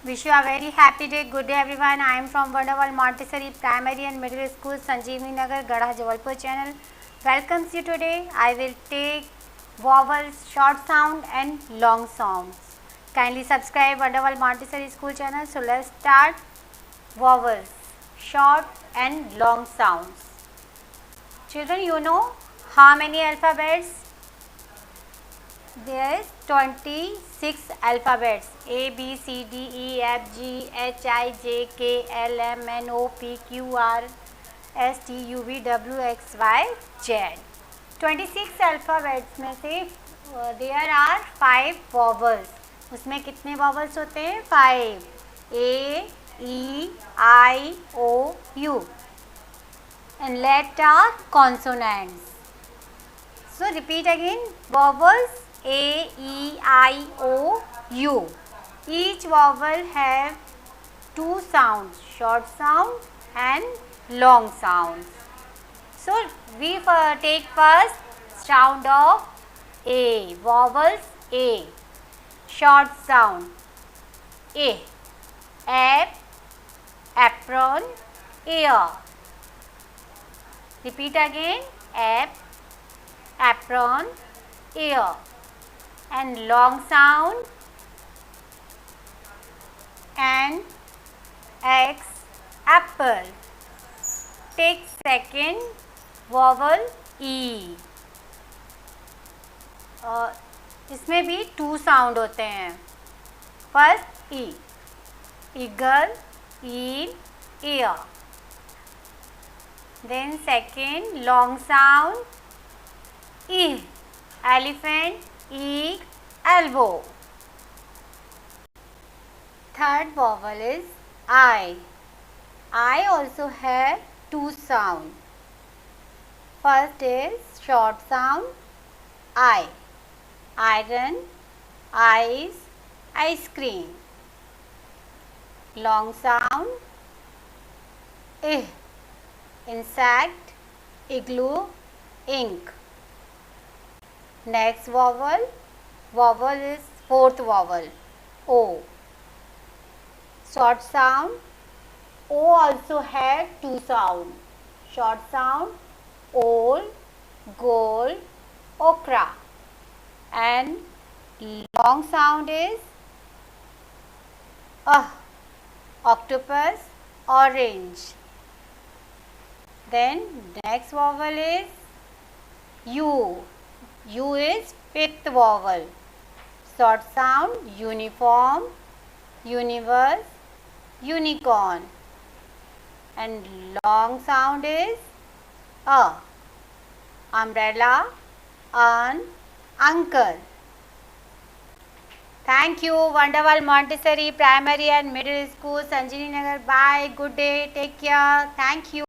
Wish you a very happy day. Good day everyone. I am from Wonderful Montessori Primary and Middle School, Sanjeevani Nagar, Gadha, Jabalpur channel. Welcomes you today. I will take vowels, short sound and long sounds. Kindly subscribe Wonderful Montessori School channel. So let's start. Vowels, short and long sounds. Children, you know how many alphabets? There is 26 alphabets: A, B, C, D, E, F, G, H, I, J, K, L, M, N, O, P, Q, R, S, T, U, V, W, X, Y, Z. 26 alphabets में से there are 5 vowels. उसमें कितने vowels होते हैं? 5. A, E, I, O, U. And let are consonants. So repeat again. Vowels A, E, I, O, U. Each vowel have 2 sounds, short sound and long sounds. So we take first sound of A. Vowels A. Short sound A. App, apron, ear. Repeat again. App, apron, ear. And long sound N, X, apple. Take second vowel E. इसमें भी 2 sound होते हैं. First E, eagle, eel, ear. Then second long sound E, elephant, E, elbow. Third vowel is I. I also have 2 sound. First is short sound I. Iron, eyes, ice cream. Long sound I. Insect, igloo, ink. Next vowel is fourth vowel O. Short sound O also have 2 sound. Short sound old, gold, okra. And long sound is octopus orange. Then next vowel is U. U is 5th vowel. Short sound uniform, universe, unicorn. And long sound is umbrella, urn, uncle. Thank you. Wonderful Montessori Primary and Middle School, Sanjeevani Nagar. Bye. Good day. Take care. Thank you.